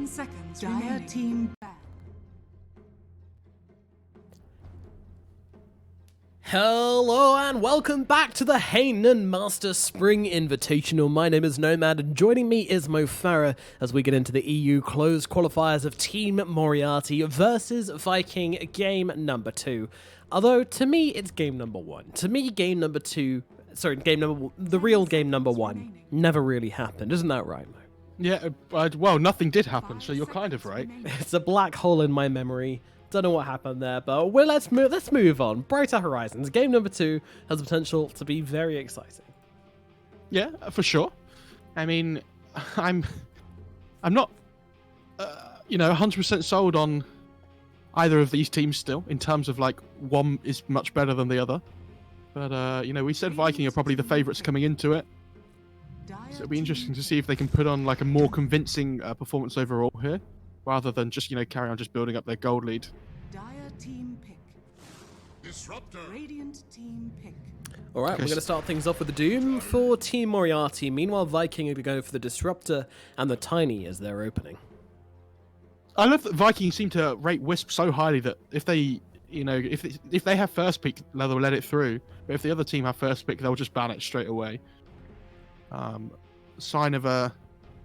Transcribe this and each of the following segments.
10 seconds. Dire team back. Hello and welcome back to the Hainan Master Spring Invitational. My name is Nomad and joining me is Mo Farah as we get into the EU closed qualifiers of Team Moriarty versus Viking game number 2. Although to me it's game number 1. To me the real game number 1 never really happened. Isn't that right, Mo? Yeah, well, nothing did happen, so you're kind of right. It's a black hole in my memory. Don't know what happened there, but let's move on. Brighter Horizons, game number 2 has the potential to be very exciting. Yeah, for sure. I mean, I'm not, 100% sold on either of these teams still, in terms of like one is much better than the other. But we said Viking are probably the favourites coming into it, so it'll be interesting to see if they can put on like a more convincing performance overall here, rather than just carry on just building up their gold lead. Dire team pick. Disruptor. Radiant team pick. Alright, we're going to start things off with the Doom for Team Moriarty. Meanwhile, Viking are going to go for the Disruptor and the Tiny as their opening. I love that Vikings seem to rate Wisp so highly that if they, if they have first pick, they'll let it through. But if the other team have first pick, they'll just ban it straight away. Sign of a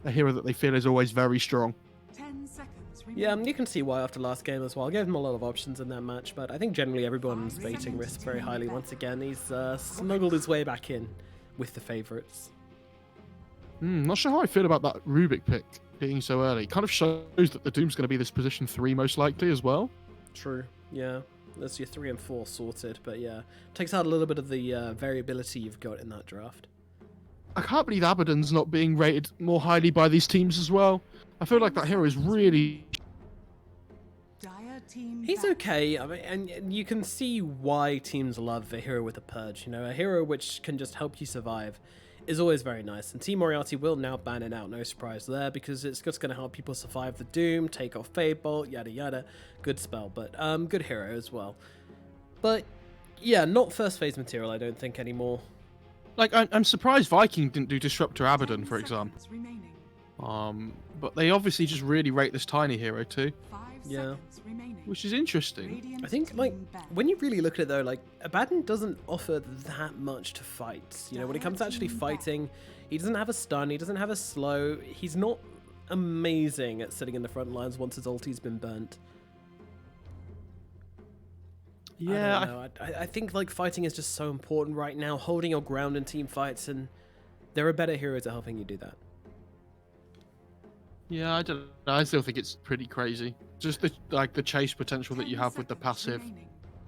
hero that they feel is always very strong. 10 seconds. Yeah, you can see why after last game as well. I gave them a lot of options in that match, but I think generally everyone's rating Risk very highly once again. He's smuggled his way back in with the favourites. Not sure how I feel about that Rubik pick being so early. Kind of shows that the Doom's going to be this position 3 most likely as well. True, yeah. That's your 3 and 4 sorted, but yeah. Takes out a little bit of the variability you've got in that draft. I can't believe Abaddon's not being rated more highly by these teams as well. I feel like that hero is really... Dire team He's back. okay, I mean, and you can see why teams love a hero with a purge. A hero which can just help you survive is always very nice. And Team Moriarty will now ban it out, no surprise there, because it's just going to help people survive the Doom, take off Fade Bolt, yada yada. Good spell, but good hero as well. But yeah, not first phase material, I don't think anymore. Like, I'm surprised Viking didn't do Disruptor Abaddon, for 10 example. seconds remaining. But they obviously just really rate this Tiny hero too, 5 Yeah. seconds remaining. which is interesting. Radiant I think, team back. when you really look at it though, Abaddon doesn't offer that much to fight. When it comes to actually fighting, he doesn't have a stun, he doesn't have a slow, he's not amazing at sitting in the front lines once his ulti's been burnt. Yeah, I don't know. I think fighting is just so important right now, holding your ground in team fights, and there are better heroes at helping you do that. yeah, I don't know. I still think it's pretty crazy. Just the chase potential that you have with the passive.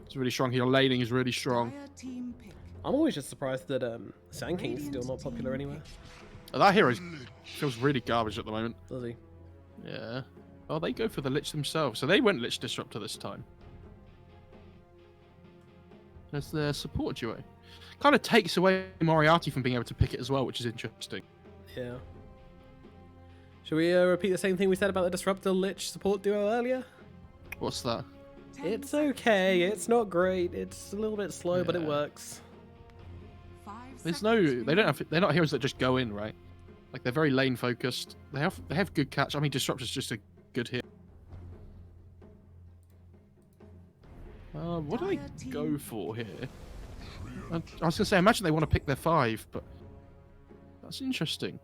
It's really strong. Your laning is really strong. Dire team pick. I'm always just surprised that Sand King is still not popular anywhere. That hero feels really garbage at the moment. Does he? Yeah. Oh, they go for the Lich themselves. So they went Lich Disruptor this time. As their support duo. Kind of takes away Moriarty from being able to pick it as well, which is interesting. Yeah. Should we repeat the same thing we said about the Disruptor Lich support duo earlier? What's that? 10 It's seconds okay, remaining. it's not great, it's a little bit slow, but it Yeah. works. 5 There's seconds they're not heroes that just go in, right? Like, they're very lane focused. They have good catch. I mean, Disruptor's just a good hero. What do they go for here? I was gonna say, I imagine they want to pick their 5, but that's interesting.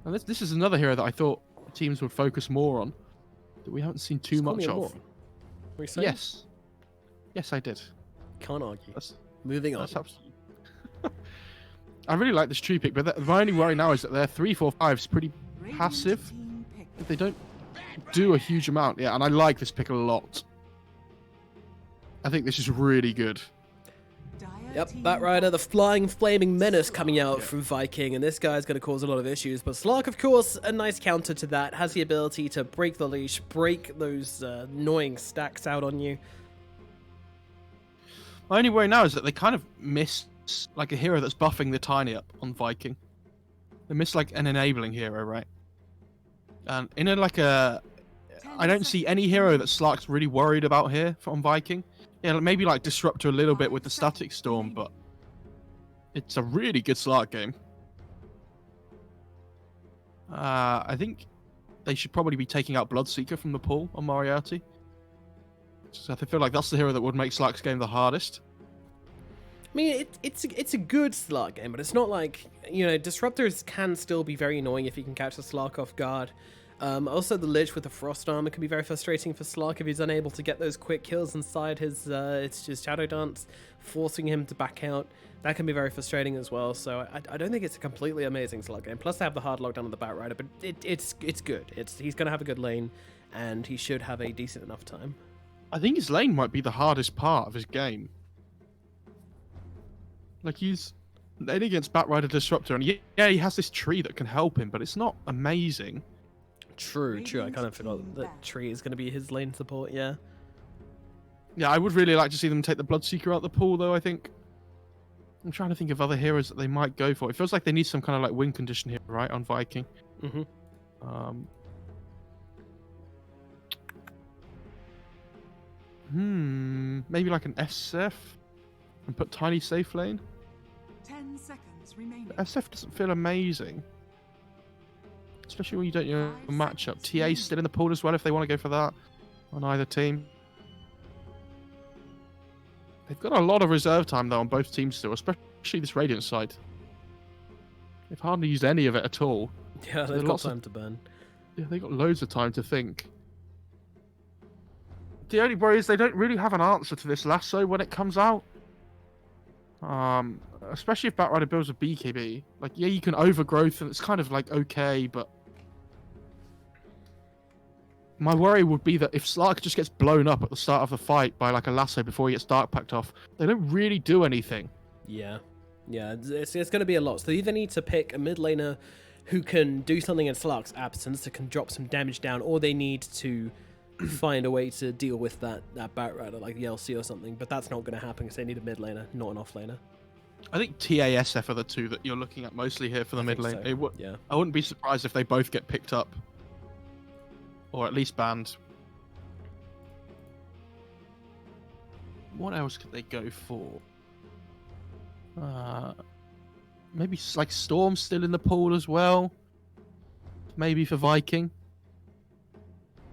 And this is another hero that I thought teams would focus more on, that we haven't seen too Just call much me a of. moron. What are you saying? Yes, I did. Can't argue. That's Moving on. that's absolutely. I really like this tree pick, but my only worry now is that their 3, 4, 5 is pretty Radiant passive. team pick. They don't do a huge amount. Yeah, and I like this pick a lot. I think this is really good. Dire Yep, team Batrider, the flying flaming menace coming out from Viking, and this guy's going to cause a lot of issues. But Slark, of course, a nice counter to that, has the ability to break the leash, break those annoying stacks out on you. My only worry now is that they kind of miss like a hero that's buffing the Tiny up on Viking. They miss like an enabling hero, right? And in I don't see any hero that Slark's really worried about here on Viking. Yeah, maybe like Disruptor a little bit with the Static Storm, but it's a really good Slark game. I think they should probably be taking out Bloodseeker from the pool on Moriarty. So I feel like that's the hero that would make Slark's game the hardest. I mean, it's a good Slark game, but it's not like, you know, Disruptors can still be very annoying if you can catch the Slark off guard. Also, the Lich with the Frost Armor can be very frustrating for Slark if he's unable to get those quick kills inside his Shadow Dance, forcing him to back out. That can be very frustrating as well, so I don't think it's a completely amazing Slark game. Plus, they have the hard lockdown of the Batrider, but it's good. He's going to have a good lane, and he should have a decent enough time. I think his lane might be the hardest part of his game. Like, he's laning against Batrider Disruptor, and yeah, he has this tree that can help him, but it's not amazing. True. I kind of forgot that tree is going to be his lane support, yeah. Yeah, I would really like to see them take the Bloodseeker out the pool, though, I think. I'm trying to think of other heroes that they might go for. It feels like they need some kind of, like, win condition here, right, on Viking. Maybe like an SF and put Tiny safe lane. 10 seconds remaining. SF doesn't feel amazing. Especially when you don't know a matchup. TA's still in the pool as well if they want to go for that on either team. They've got a lot of reserve time though on both teams still, especially this Radiant side. They've hardly used any of it at all. Yeah, they've got time to burn. Yeah, they've got loads of time to think. The only worry is they don't really have an answer to this lasso when it comes out. Especially if Batrider builds a BKB. Like, yeah, you can overgrowth and it's kind of like okay, but my worry would be that if Slark just gets blown up at the start of the fight by like a lasso before he gets dark packed off, they don't really do anything. Yeah, it's going to be a lot. So they either need to pick a mid laner who can do something in Slark's absence that can drop some damage down, or they need to find a way to deal with that Batrider, like the LC or something. But that's not going to happen because they need a mid laner, not an off laner. I think TASF are the two that you're looking at mostly here for the mid lane. So. Yeah. I wouldn't be surprised if they both get picked up. Or at least banned. What else could they go for? Maybe like Storm still in the pool as well. Maybe for Viking.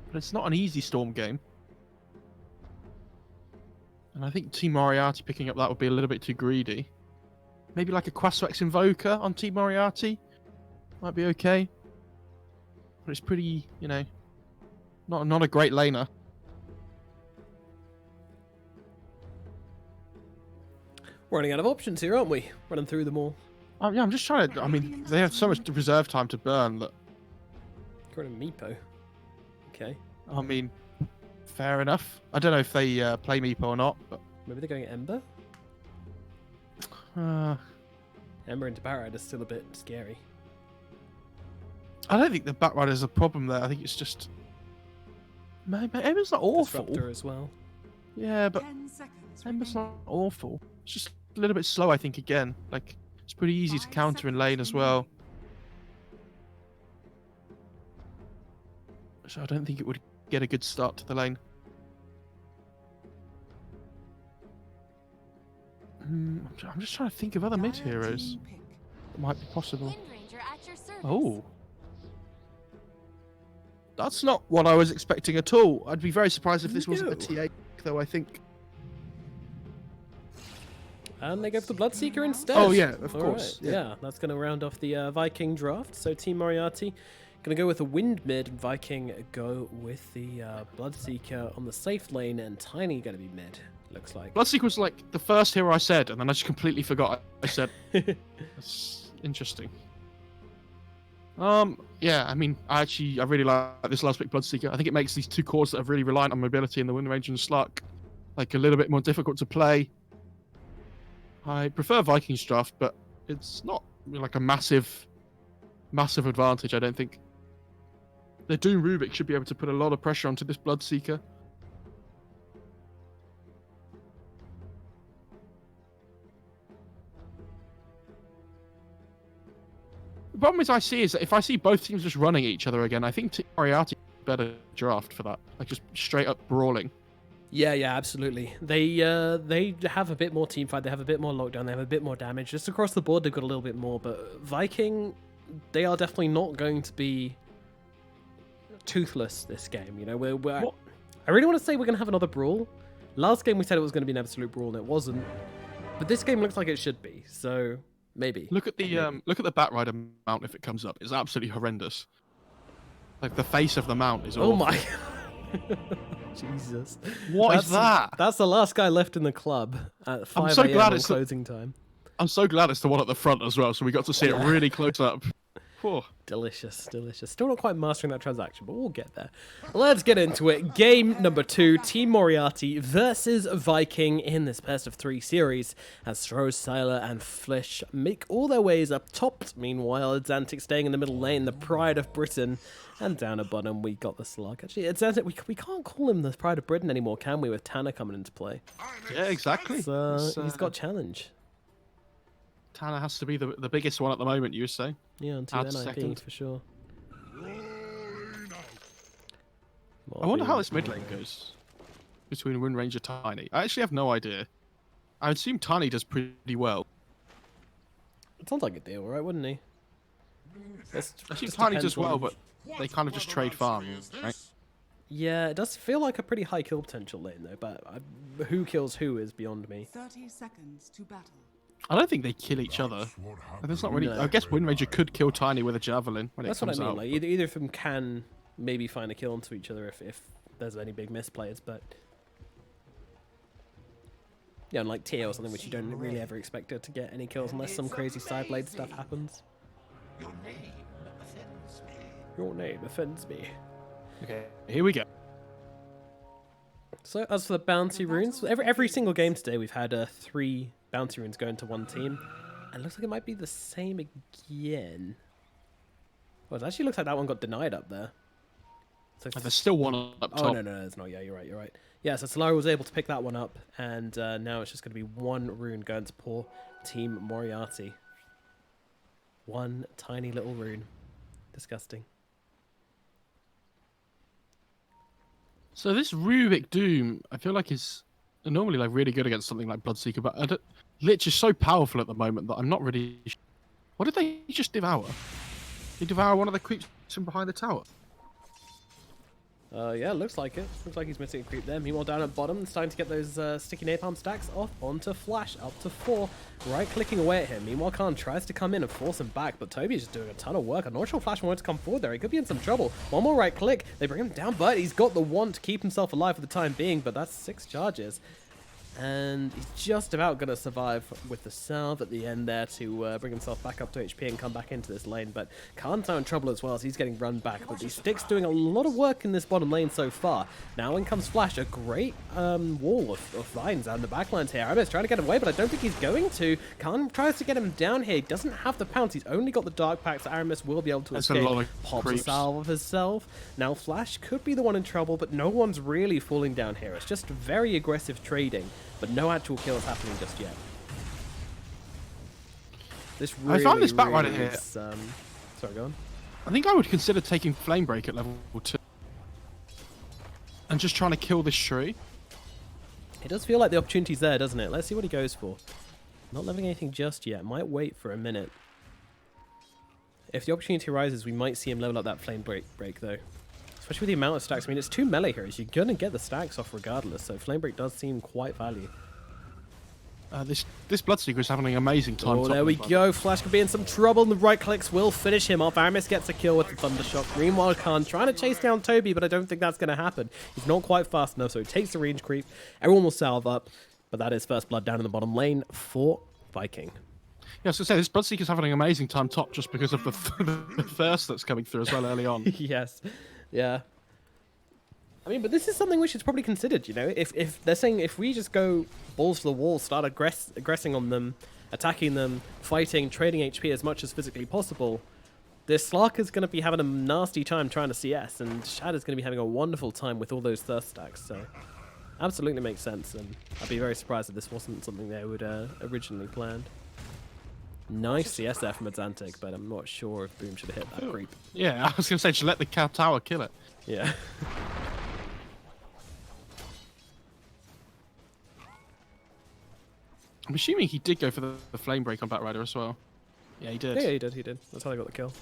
But it's not an easy Storm game. And I think Team Moriarty picking up that would be a little bit too greedy. Maybe like a Quaswex Invoker on Team Moriarty. Might be okay. But it's pretty, you know, not a great laner. Running out of options here, aren't we? Running through them all. Yeah, I'm just trying to... I mean, they have so much reserve time to burn that... Got a Meepo. Okay. I mean, fair enough. I don't know if they play Meepo or not, but... Maybe they're going Ember? Ember into Batrider is still a bit scary. I don't think the Batrider is a problem there. I think it's just... Ember's not awful. Disruptor as well. Yeah, but Ember's not awful. It's just a little bit slow, I think, again. Like, it's pretty easy to counter in lane as well. So I don't think it would get a good start to the lane. I'm just trying to think of other mid heroes that might be possible. Oh. That's not what I was expecting at all. I'd be very surprised if this wasn't a TA, though, I think. And they go for the Bloodseeker instead. Oh, yeah, of course. Right. Yeah, that's going to round off the Viking draft. So Team Moriarty going to go with a Wind mid. Viking go with the Bloodseeker on the safe lane, and Tiny going to be mid, looks like. Bloodseeker was like the first hero I said, and then I just completely forgot I said. That's interesting. Yeah, I mean, I really like this last pick, Bloodseeker. I think it makes these two cores that are really reliant on mobility in the wind range and Slark like a little bit more difficult to play. I prefer Viking's draft, but it's not like a massive advantage, I don't think. The Doom Rubik should be able to put a lot of pressure onto this Bloodseeker. The problem is that if I see both teams just running at each other again, I think Team Moriarty is a better draft for that. Like just straight up brawling. Yeah, absolutely. They have a bit more teamfight, they have a bit more lockdown, they have a bit more damage. Just across the board, they've got a little bit more. But Viking, they are definitely not going to be toothless this game. You know, I really want to say we're going to have another brawl. Last game we said it was going to be an absolute brawl, and it wasn't. But this game looks like it should be, so maybe. Look at the Batrider mount if it comes up. It's absolutely horrendous. Like the face of the mount is awful. Oh my Jesus. What is that? That's the last guy left in the club at 5 I'm so a.m. glad on it's closing time. I'm so glad it's the one at the front as well, so we got to see it really close up. Whew. Delicious, delicious. Still not quite mastering that transaction, but we'll get there. Let's get into it. Game number 2, Team Moriarty versus Viking in this best of 3 series, as Throw, Sylar, and Flish make all their ways up top. Meanwhile, Zantic staying in the middle lane, the pride of Britain. And down at bottom, we got the Slug. Actually, Zantic, we can't call him the pride of Britain anymore, can we, with Tanner coming into play? Yeah, exactly. So, he's got challenge. Tanner has to be the biggest one at the moment, you were saying? Yeah, on Out 2 NIP second. for sure. I wonder how this mid lane goes between Wind Ranger Tiny. I actually have no idea. I assume Tiny does pretty well. It sounds like a deal, right? Wouldn't he? I assume Tiny does well, but they kind of just trade farm, right? Yeah, it does feel like a pretty high kill potential lane, though, but who kills who is beyond me. 30 seconds to battle. I don't think they kill each other. There's not really. No. I guess Wind Ranger could kill Tiny with a javelin when That's it what I comes mean. out. Like either of them can maybe find a kill onto each other if there's any big misplayers, but yeah, unlike Tia or something, which you don't really ever expect her to get any kills unless some crazy side blade stuff happens. Your name offends me. Your name offends me. Okay, here we go. So as for the bounty runes, every single game today we've had 3 bounty runes go into one team. And it looks like it might be the same again. Well, it actually looks like that one got denied up there. So And there's still one up top. oh, no, it's not. Yeah, you're right. Yeah, so Solara was able to pick that one up. And now it's just going to be 1 rune going to poor Team Moriarty. 1 tiny little rune. Disgusting. So this Rubik Doom, I feel like is normally like really good against something like Bloodseeker, but Lich is so powerful at the moment that I'm not really. What did they just devour? They devour one of the creeps from behind the tower. Yeah, looks like it. Looks like he's missing a creep there. Meanwhile, down at bottom, starting to get those sticky napalm stacks off onto Flash, up to 4. Right-clicking away at him. Meanwhile, Khan tries to come in and force him back, but Toby is just doing a ton of work. I'm not sure Flash wants to come forward there. He could be in some trouble. One more right-click. They bring him down, but he's got the one to keep himself alive for the time being, but that's 6 charges. And he's just about going to survive with the salve at the end there to bring himself back up to HP and come back into this lane. But Khan's now in trouble as well as he's getting run back. But these sticks doing a lot of work in this bottom lane so far. Now in comes Flash, a great wall of vines down the backlines here. Aramis trying to get away, but I don't think he's going to. Khan tries to get him down here. He doesn't have the pounce. He's only got the dark pack, so Aramis will be able to escape. A lot of Pops a creeps. salve of himself. Now Flash could be the one in trouble, but no one's really falling down here. It's just very aggressive trading. But no actual kills happening just yet. This really, I found this Batrider really here. is, sorry, go on. I think I would consider taking Flame Break at level 2 and just trying to kill this tree. It does feel like the opportunity's there, doesn't it? Let's see what he goes for. Not leveling anything just yet. Might wait for a minute. If the opportunity arises, we might see him level up that Flame Break though. Especially with the amount of stacks. I mean, it's 2 melee heroes. You're going to get the stacks off regardless, so Flame Break does seem quite value. This Bloodseeker is having an amazing time. Oh, top there we of the go. Flash could be in some trouble, and the right clicks will finish him off. Aramis gets a kill with the Thundershock. Meanwhile, Khan trying to chase down Toby, but I don't think that's going to happen. He's not quite fast enough, so he takes the range creep. Everyone will salve up, but that is first blood down in the bottom lane for Viking. Yeah, I was going to say, this Bloodseeker's having an amazing time top just because of the thirst that's coming through as well early on. Yes. Yeah. I mean, but this is something which is probably considered, you know? If they're saying if we just go balls to the wall, start aggressing on them, attacking them, fighting, trading HP as much as physically possible, this Slark is going to be having a nasty time trying to CS, and Shad is going to be having a wonderful time with all those thirst stacks, so absolutely makes sense, and I'd be very surprised if this wasn't something they would originally planned. Nice CS there from Azantic, but I'm not sure if Boom should have hit that creep. Yeah, I was going to say, just let the tower kill it. Yeah. I'm assuming he did go for the Flame Break on Batrider as well. Yeah, he did. Yeah, he did. That's how they got the kill.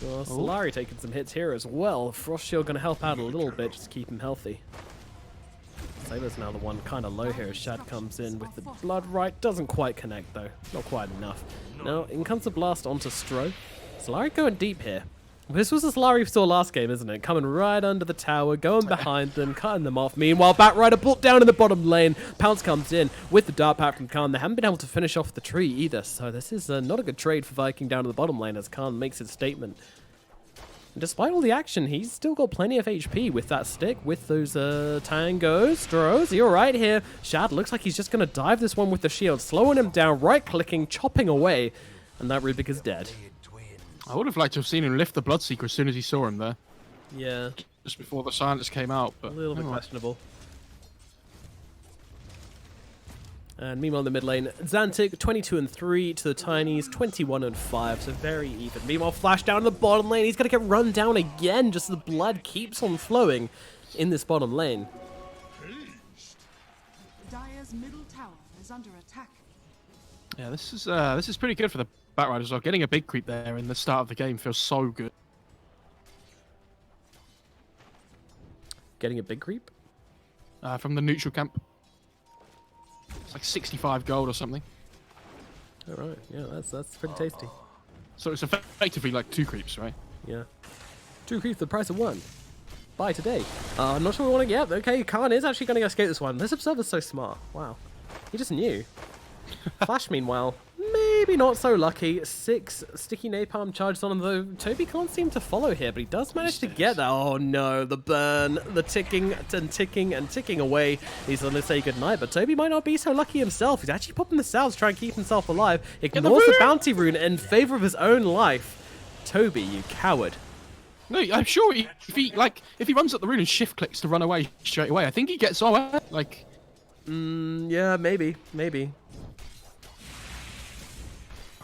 Well, Solari taking some hits here as well. Frost Shield going to help out a little bit, just to keep him healthy. Sailor's now the one kind of low here as Shad comes in with the Blood Right. Doesn't quite connect though. Not quite enough. Now, in comes the blast onto Stro. Solari going deep here. This was the Solari we saw last game, isn't it? Coming right under the tower, going behind them, cutting them off. Meanwhile, Batrider brought down in the bottom lane. Pounce comes in with the Dart Pack from Khan. They haven't been able to finish off the tree either, so this is not a good trade for Viking down to the bottom lane as Khan makes his statement. And despite all the action, he's still got plenty of HP with that stick, with those tangos. Stros, he alright here. Shad looks like he's just going to dive this one with the shield, slowing him down, right-clicking, chopping away, and that Rubik is dead. I would have liked to have seen him lift the Bloodseeker as soon as he saw him there. Yeah. Just before the silence came out, but A little bit questionable. And meanwhile in the mid lane, Xantic 22 and 3 to the Tinies 21 and 5, so very even. Meanwhile, Flash down in the bottom lane, he's going to get run down again, just as the blood keeps on flowing in this bottom lane. Dire's middle tower is under attack. yeah, this is pretty good for the Batrider as well. Getting a big creep there in the start of the game feels so good. Getting a big creep? From the neutral camp. It's like 65 gold or something. Alright, yeah, that's pretty tasty. So it's effectively like 2 creeps, right? Yeah. 2 creeps the price of 1. Buy today. I'm not sure we want to get. Okay, Khan is actually going to escape this one. This Observer's so smart. Wow. He just knew. Flash, meanwhile, maybe not so lucky. 6 sticky napalm charges on him, though. Toby can't seem to follow here, but he does manage to get that. Oh no, the burn, the ticking and ticking and ticking away. He's going to say goodnight, but Toby might not be so lucky himself. He's actually popping the salves to try and keep himself alive. Ignores the bounty rune in favor of his own life. Toby, you coward. No, I'm sure if he runs up the rune and shift clicks to run away straight away, I think he gets away. Like, Yeah, maybe.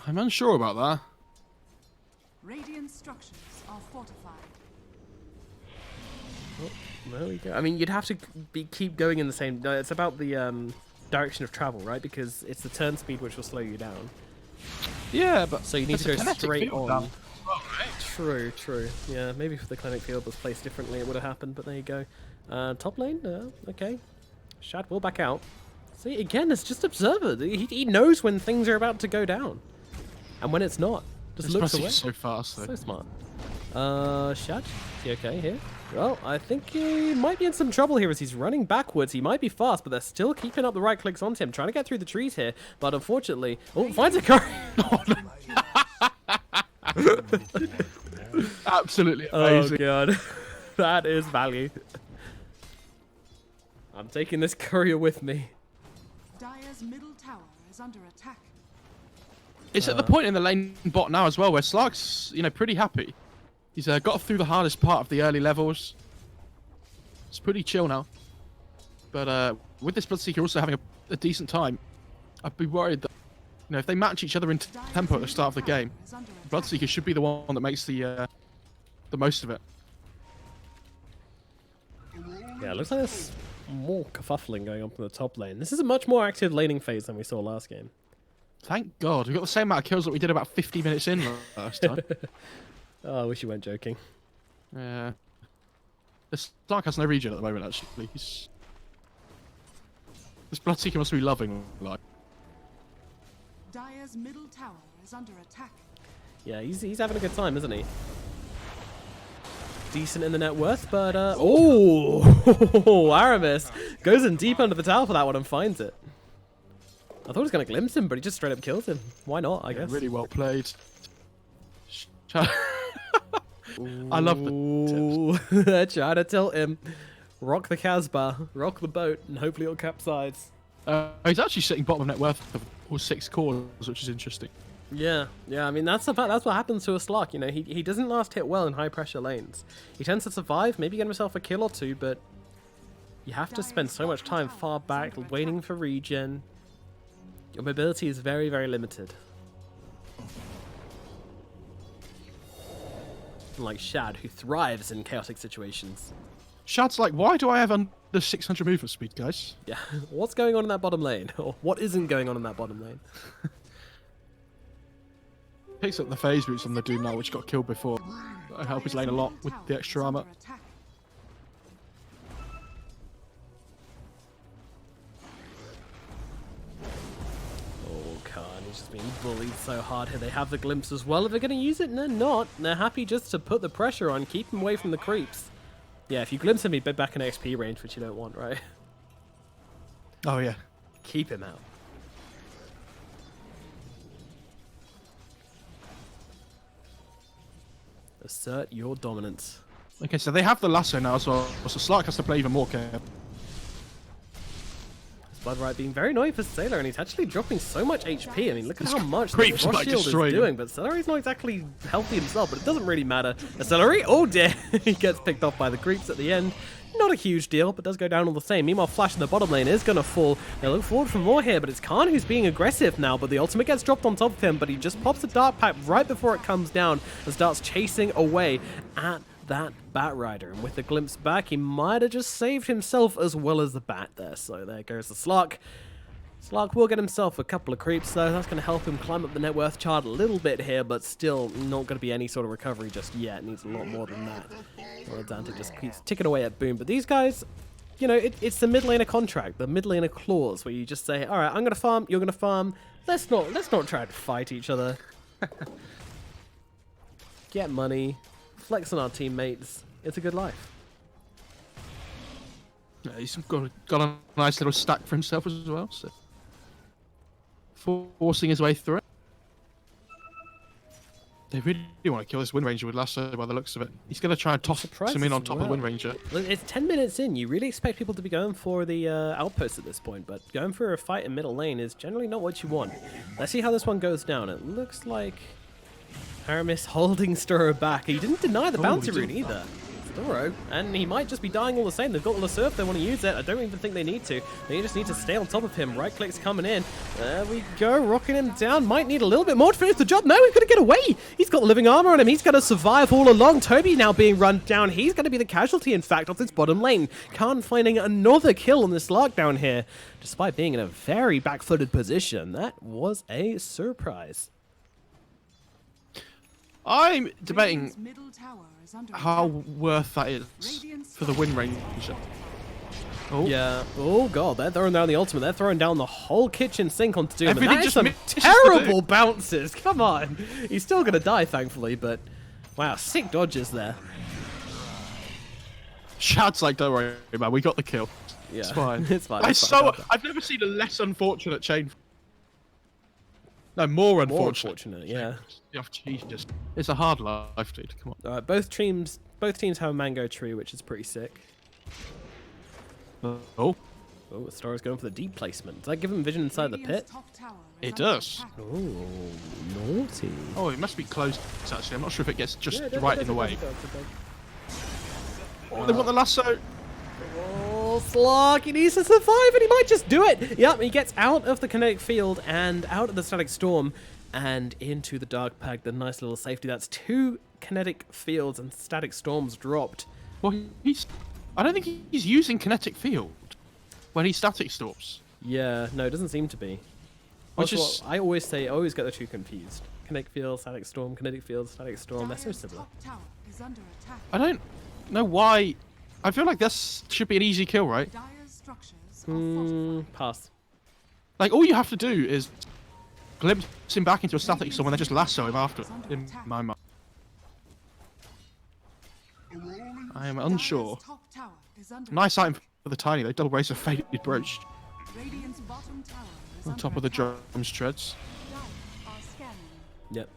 I'm unsure about that. Radiant structures are fortified. Oh, there we go. I mean, you'd have to keep going in the same. No, it's about the direction of travel, right? Because it's the turn speed which will slow you down. Yeah, but So you need to go kinetic straight field on. down. True. Yeah, maybe if the clinic field was placed differently, it would have happened. But there you go. Top lane. Okay. Shad will back out. See, again, it's just Observer. He knows when things are about to go down, and when it's not. Just This looks must be away. so fast, though. So smart. Shad, is he okay here? Well, I think he might be in some trouble here as he's running backwards. He might be fast, but they're still keeping up the right clicks onto him, trying to get through the trees here. But unfortunately, finds a curry. Absolutely Oh amazing. god, that is value. I'm taking this courier with me. Dire's middle tower is under attack. It's at the point in the lane bot now as well where Slark's, pretty happy. He's got through the hardest part of the early levels. It's pretty chill now. But with this Bloodseeker also having a decent time, I'd be worried that, if they match each other in tempo at the start of the game, Bloodseeker should be the one that makes the most of it. Yeah, it looks like there's more kerfuffling going on from the top lane. This is a much more active laning phase than we saw last game. Thank God. We got the same amount of kills that we did about 50 minutes in last time. Oh, I wish you weren't joking. Yeah. This Slark has no regen at the moment, actually. This Bloodseeker must be loving life. Dire's middle tower is under attack. Yeah, he's having a good time, isn't he? Decent in the net worth, but Aramis goes in deep under the tower for that one and finds it. I thought he was going to glimpse him, but he just straight up kills him. Why not, I guess. Really well played. I love the They're trying to tilt him. Rock the Casbah, rock the boat, and hopefully it'll capsize. He's actually sitting bottom of net worth of all 6 cores, which is interesting. Yeah, I mean, that's what happens to a Slark, he doesn't last hit well in high pressure lanes. He tends to survive, maybe get himself a kill or two, but you have to spend so much time far back waiting for regen. Your mobility is very, very limited. Unlike Shad, who thrives in chaotic situations. Shad's like, why do I have under 600 movement speed, guys? Yeah, what's going on in that bottom lane? Or what isn't going on in that bottom lane? Picks up the phase boots on the Doom now, which got killed before. help his Dire's lane a lot middle with tower the extra is armor. under attack. Oh, Khan, he's just being bullied so hard here. They have the glimpse as well. If they're going to use it, they're not. They're happy just to put the pressure on, keep him away from the creeps. Yeah, if you glimpse him, he'd be back in XP range, which you don't want, right? Oh yeah. Keep him out. Assert your dominance. Okay, so they have the lasso now as well, so Slark has to play even more careful. Bloodright being very annoying for Sailor, and he's actually dropping so much HP. I mean, look at how much the creeps Frost might Shield is destroy him. doing, but Celery's not exactly healthy himself, but it doesn't really matter. A Celery, oh dear, he gets picked off by the creeps at the end. Not a huge deal, but does go down all the same. Meanwhile, Flash in the bottom lane is going to fall. They look forward for more here, but it's Khan who's being aggressive now, but the ultimate gets dropped on top of him, but he just pops a Dark Pack right before it comes down and starts chasing away at that Bat Rider. And with the glimpse back, he might have just saved himself as well as the Bat there. So there goes the Slark. Slark will get himself a couple of creeps, though. That's going to help him climb up the net worth chart a little bit here, but still not going to be any sort of recovery just yet. Needs a lot more than that. Well, Dante just keeps ticking away at Boom. But these guys, you know, it's the mid laner contract, the mid laner clause, where you just say, all right, I'm going to farm, you're going to farm. Let's not try to fight each other. Get money, flex on our teammates. It's a good life. Yeah, he's got a nice little stack for himself as well, so forcing his way through it. They really want to kill this Wind Ranger with lasso by the looks of it. He's going to try and toss him in on top of the Wind Ranger. Look, it's 10 minutes in. You really expect people to be going for the outpost at this point, but going for a fight in middle lane is generally not what you want. Let's see how this one goes down. It looks like Aramis holding Sturo back. He didn't deny the bounty rune either. Sturo, and he might just be dying all the same. They've got the Lasso if they want to use it. I don't even think they need to. They just need to stay on top of him. Right click's coming in. There we go, rocking him down. Might need a little bit more to finish the job. No, he's going to get away. He's got the living armor on him. He's going to survive all along. Toby now being run down. He's going to be the casualty, in fact, of this bottom lane. Khan finding another kill on this Lark down here, despite being in a very back-footed position. That was a surprise. I'm debating Radiant's middle tower is under how attack. worth that is for the Wind Ranger. Oh. Yeah. Oh, God. They're throwing down the ultimate. They're throwing down the whole kitchen sink onto Doom. Everything And that is just some misses the terrible Doom. bounces. Come on. He's still going to die, thankfully, but wow, sick dodges there. Shad's like, don't worry, man, we got the kill. Yeah. It's fine. It's fine. I It's fine. I've never seen a less unfortunate chain. No, more unfortunate. More unfortunate, yeah. Oh, Jesus. It's a hard life, dude. Come on. All right, both teams have a mango tree, which is pretty sick. Oh, Oh, the star is going for the deep placement. Does that give him vision inside the pit? Radiant's top tower is It under does. attack. Oh, naughty. oh, it must be close. Actually, I'm not sure if it gets just Yeah, it does, right it in the does, way. it does, it does. Oh, they want the lasso. Oh, Slark, he needs to survive, and he might just do it. Yep, he gets out of the kinetic field and out of the static storm and into the dark pack. The nice little safety. That's 2 kinetic fields and static storms dropped. Well, I don't think he's using kinetic field when he static storms. Yeah, no, it doesn't seem to be. Which Also, is- I always get the 2 confused. Kinetic field, static storm, kinetic field, static storm. They're so Dire's similar. top tower is under attack. I don't know why. I feel like this should be an easy kill, right? Dire's structures are fortified. Pass. Like, all you have to do is glimpse him back into a static storm and then just lasso him after, in my mind. I am unsure. Dire's top tower is under Nice attack. item for the tiny, though. Double brace of faded brooch Radiant's bottom tower is on under top of the attack. drums treads. Dire are scanning. Yep.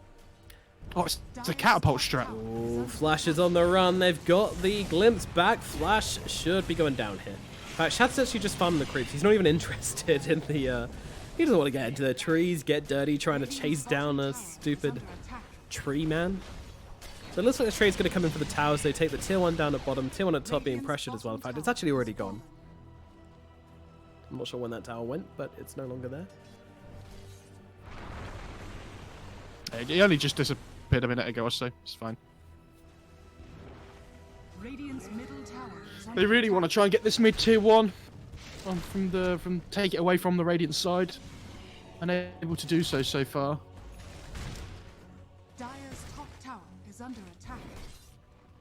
Oh, it's a catapult strat. Oh, Flash is on the run. They've got the glimpse back. Flash should be going down here. In fact, Shad's actually just farming the creeps. He's not even interested in the... he doesn't want to get into the trees, get dirty, trying to chase down a stupid tree man. So it looks like the trade's going to come in for the towers. They take the tier 1 down at bottom, tier 1 at top being pressured as well. In fact, it's actually already gone. I'm not sure when that tower went, but it's no longer there. He only just disappeared a minute ago or so. It's fine. Radiant's middle tower is under They really attack. want to try and get this mid tier 1 take it away from the Radiant side. Unable to do so far. Dire's top tower is under attack.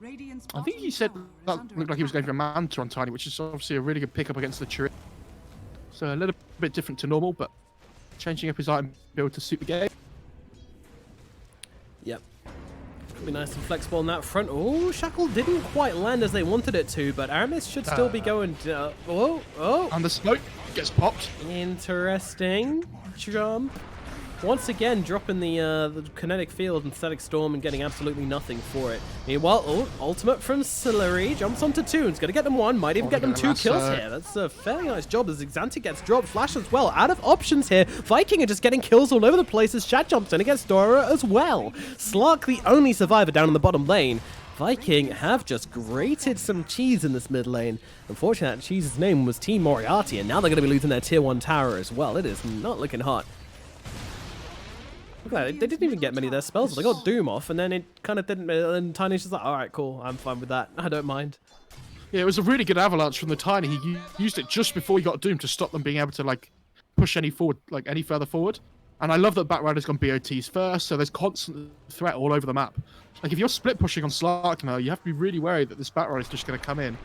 Radiant's I think bottom he said tower is that under looked like he was going attack. for a Manta on Tiny, which is obviously a really good pickup against the tree. So a little bit different to normal, but changing up his item build to suit the game. Yep. Be nice and flexible on that front. Oh, Shackle didn't quite land as they wanted it to, but Aramis should still be going. Oh, And the smoke gets popped. interesting jump. Once again, dropping the kinetic field and static storm and getting absolutely nothing for it. Meanwhile, ultimate from Sillery jumps onto Toons, gonna get them one, might even get them 2 kills here. That's a fairly nice job as Xantic gets dropped. Flash as well, out of options here. Viking are just getting kills all over the place as Shad jumps in against Dora as well. Slark, the only survivor down in the bottom lane. Viking have just grated some cheese in this mid lane. Unfortunately, that cheese's name was Team Moriarty, and now they're going to be losing their tier 1 tower as well. It is not looking hot. Look at that, they didn't even get many of their spells. They got Doom off, and then it kind of didn't. And Tiny's just like, all right, cool, I'm fine with that. I don't mind. Yeah, it was a really good avalanche from the Tiny. He used it just before he got Doom to stop them being able to like push any further forward. And I love that Batrider's gone BOTs first, so there's constant threat all over the map. Like if you're split pushing on Slark now, you have to be really wary that this Batrider's just going to come in.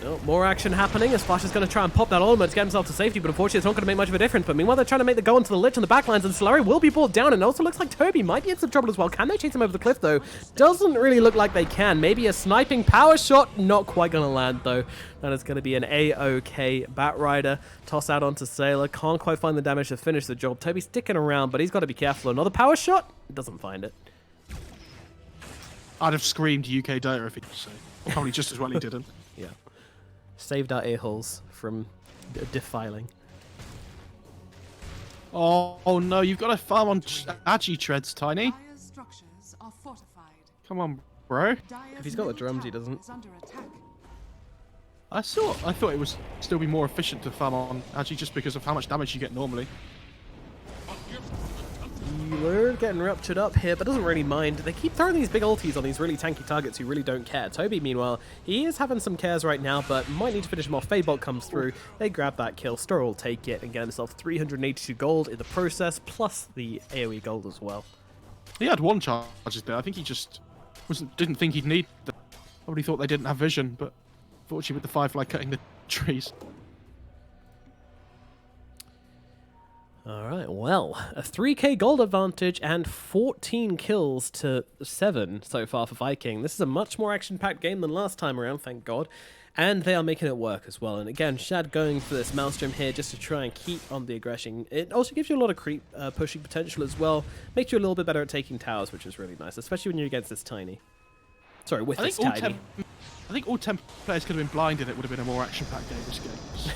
Oh, more action happening as Flash is going to try and pop that ultimate to get himself to safety, but unfortunately it's not going to make much of a difference. But meanwhile, they're trying to make the go onto the Lich on the backlines, and Solari will be brought down, and it also looks like Toby might be in some trouble as well. Can they chase him over the cliff, though? Doesn't really look like they can. Maybe a sniping power shot, not quite going to land, though. That is going to be an A-OK Batrider. Toss out onto Sailor. Can't quite find the damage to finish the job. Toby's sticking around, but he's got to be careful. Another power shot? Doesn't find it. I'd have screamed UK Dota if he did so. Probably just as well he didn't. Yeah. Saved our ear holes from defiling. Oh no, you've got to farm on Agi treads, Tiny. Dire's structures are fortified. Come on, bro. Dire's If he's got the middle drums, he tower doesn't. is under attack. I thought it was still be more efficient to farm on Agi just because of how much damage you get normally. We're getting ruptured up here, but doesn't really mind. They keep throwing these big ultis on these really tanky targets who really don't care. Toby, meanwhile, he is having some cares right now, but might need to finish him off. Fadebot comes through. They grab that kill. Stor will take it and get himself 382 gold in the process, plus the AoE gold as well. He had one charges there. I think he just didn't think he'd need them. Probably thought they didn't have vision, but fortunately with the Firefly cutting the trees. Alright, well, a 3k gold advantage and 14 kills to 7 so far for Viking. This is a much more action-packed game than last time around, thank God. And they are making it work as well. And again, Shad going for this Maelstrom here just to try and keep on the aggression. It also gives you a lot of creep pushing potential as well. Makes you a little bit better at taking towers, which is really nice, especially when you're against this Tiny. Sorry, with this Tiny. I think all 10 players could have been blinded. It would have been a more action-packed game this game. So.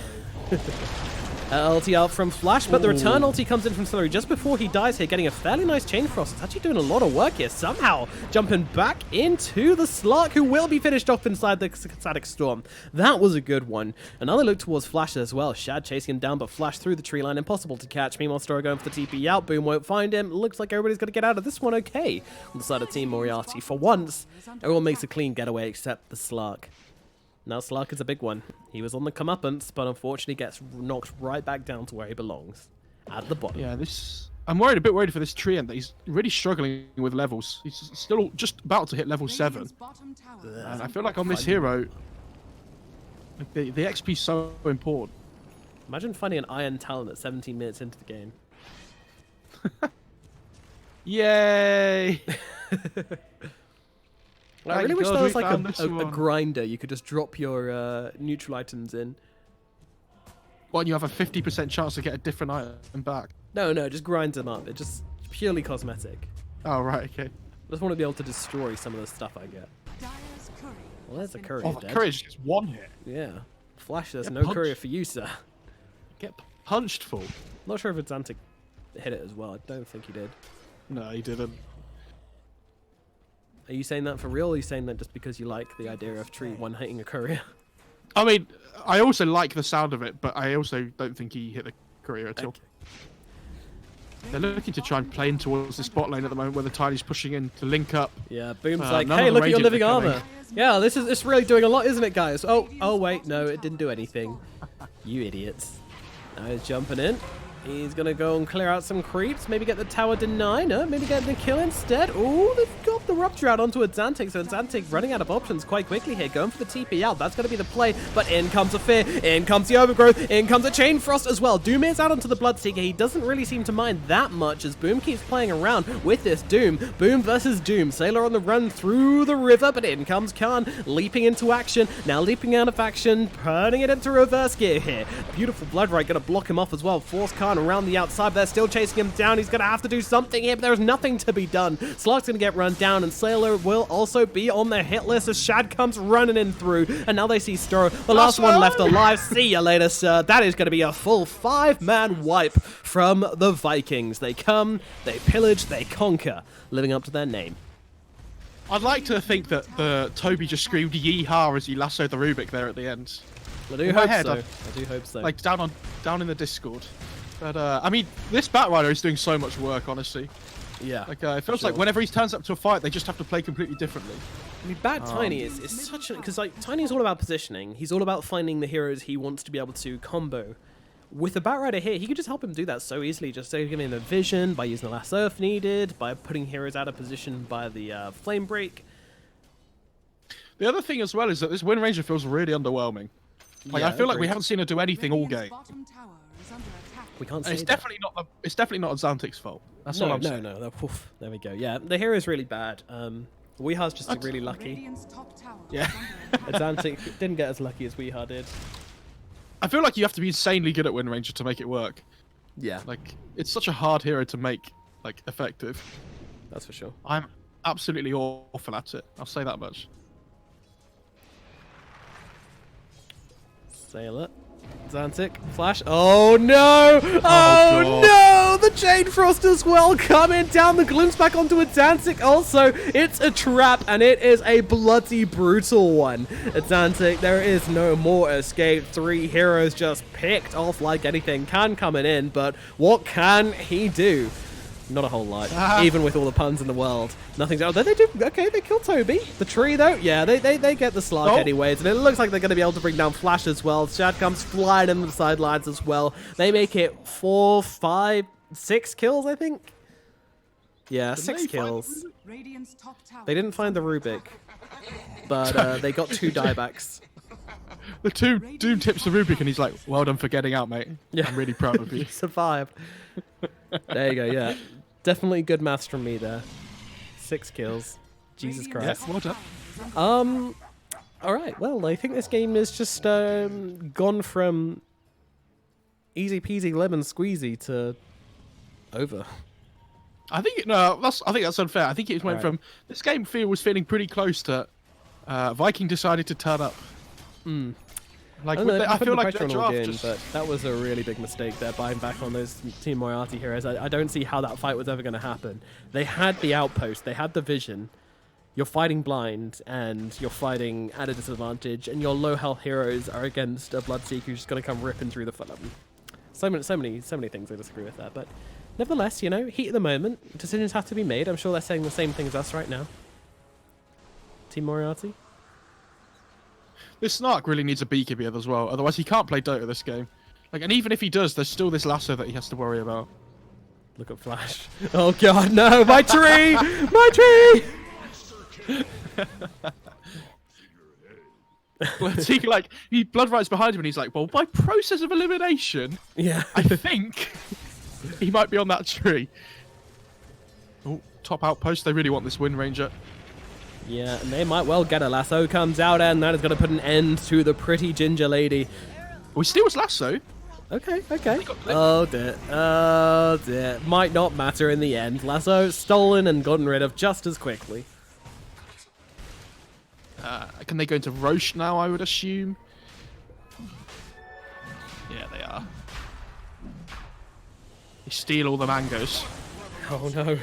Ulti out from Flash, but the return ulti comes in from Celery just before he dies here, getting a fairly nice Chain Frost. It's actually doing a lot of work here, somehow jumping back into the Slark, who will be finished off inside the Static Storm. That was a good one. Another look towards Flash as well. Shad chasing him down, but Flash through the tree line, impossible to catch. Meanwhile, Stora going for the TP out. Boom won't find him. Looks like everybody's going to get out of this one okay. On the side of Team Moriarty, for once, everyone makes a clean getaway except the Slark. Now Slark is a big one. He was on the comeuppance, but unfortunately gets knocked right back down to where he belongs, at the bottom. Yeah, I'm a bit worried for this Treant that he's really struggling with levels. He's still just about to hit level 7. And I feel like on this hero, like the XP is so important. Imagine finding an Iron Talent at 17 minutes into the game. Yay! I really wish there was like a one. grinder you could just drop your neutral items in. Well, you have a 50% chance to get a different item back. No, just grind them up. It's just purely cosmetic. Oh, right, okay. I just want to be able to destroy some of the stuff I get. Well, there's a courier Oh, dead. the courage is one hit. Yeah. Flash, there's Get no punched. courier for you, sir. Get punched full. Not sure if Xantic hit it as well. I don't think he did. No, he didn't. Are you saying that for real, or are you saying that just because you like the idea of Tree one-hitting a courier? I mean, I also like the sound of it, but I also don't think he hit the courier at all. Okay. They're looking to try and play in towards this bot lane at the moment where the Tiny's pushing in to link up. Yeah, Boom's none like, of hey, the look at your Radiant living are coming. armor. Yeah, it's really doing a lot, isn't it, guys? Oh, wait, no, it didn't do anything. You idiots. Now he's jumping in. He's going to go and clear out some creeps. Maybe get the tower denied. No, maybe get the kill instead. Oh, they've got the Rupture out onto Azantic. So Azantic running out of options quite quickly here. Going for the TP out. That's going to be the play. But in comes a Fear. In comes the Overgrowth. In comes a Chain Frost as well. Doom is out onto the Bloodseeker. He doesn't really seem to mind that much as Boom keeps playing around with this Doom. Boom versus Doom. Sailor on the run through the river. But in comes Khan. Leaping into action. Now leaping out of action. Turning it into reverse gear here. Beautiful Blood Right. Going to block him off as well. Force Khan around the outside. They're still chasing him down. He's going to have to do something here, but there's nothing to be done. Slark's going to get run down, and Sailor will also be on the hit list as Shad comes running in through. And now they see Stro, the last one left alive. See you later, sir. That is going to be a full 5-man wipe from the Vikings. They come, they pillage, they conquer, living up to their name. I'd like to think that Toby just screamed "Yeehaw" as he lassoed the Rubik there at the end. I do hope so. I do hope so. Like down in the Discord. But I mean, this Batrider is doing so much work, honestly. Yeah. Like it feels like whenever he turns up to a fight, they just have to play completely differently. I mean, Bad Tiny is such a... Because, like, Tiny's all about positioning. He's all about finding the heroes he wants to be able to combo. With the Batrider here, he could just help him do that so easily. Just giving him the vision, by using the lasso if needed, by putting heroes out of position by the Flame Break. The other thing as well is that this Wind Ranger feels really underwhelming. Like, Yeah, I feel like we agreed. haven't seen her do anything all game. Bottom tower is under attack. We can't say And it's that. definitely not Azantic's fault. That's all I'm saying. No. Oof, there we go. Yeah, the hero is really bad. Weehar's just really lucky. Radiant's top tower Yeah. is under attack. Azantic didn't get as lucky as Weehar did. I feel like you have to be insanely good at Wind Ranger to make it work. Yeah, Like, it's such a hard hero to make, like, effective. that's for sure. I'm absolutely awful at it. I'll say that much. Sailor. Zantic. Flash. Oh no! Oh God. no! The Chain Frost as well coming down. The glimpse back onto a Zantic. Also, it's a trap and it is a bloody brutal one. At Zantic, there is no more escape. 3 heroes just picked off like anything. Can coming in, but what can he do? Not a whole lot, even with all the puns in the world. Nothing's out. They do. Okay, they kill Toby. The tree, though, yeah, they get the Slark anyways. And it looks like they're going to be able to bring down Flash as well. Shad comes flying in the sidelines as well. They make it 4, 5, 6 kills, I think. Yeah, 6 kills. Radiant's top tower They didn't is find the under Rubik, attack. but they got 2 diebacks. The two Doom tips the Rubik and he's like, well done for getting out, mate. Yeah. I'm really proud of you. Survived. There you go, yeah. Definitely good maths from me there. 6 kills. Jesus Radiant's Christ. top well done. tower is under Alright, well, I think this game is just gone from easy peasy lemon squeezy to over. I think that's unfair. I think it went Right. from this game was feeling pretty close to Viking decided to turn up. Like I don't know, I feel like pressure their on all draft game, just but that was a really big mistake there, buying back on those Team Moriarty heroes. I don't see how that fight was ever going to happen. They had the outpost, they had the vision. You're fighting blind, and you're fighting at a disadvantage, and your low health heroes are against a Bloodseeker who's just going to come ripping through the front of them. So many things I disagree with that, but nevertheless, you know, heat of the moment, decisions have to be made. I'm sure they're saying the same thing as us right now. Team Moriarty? this Snark really needs a BKB as well. Otherwise, he can't play Dota this game. Like, and even if he does, there's still this lasso that he has to worry about. Look at Flash. Oh god, no! My tree! My tree! He blood rights behind him and he's like, well, by process of elimination, Yeah. I think he might be on that tree. Oh, top outpost. They really want this Wind Ranger. Yeah, and they might well get a lasso comes out, and that is going to put an end to the pretty ginger lady. We still was lasso. Okay, okay. got clipped. Oh dear. Oh dear. Might not matter in the end. Lasso stolen and gotten rid of just as quickly. Can they go into Roche now, I would assume? Yeah, they are. They steal all the mangoes. Oh no,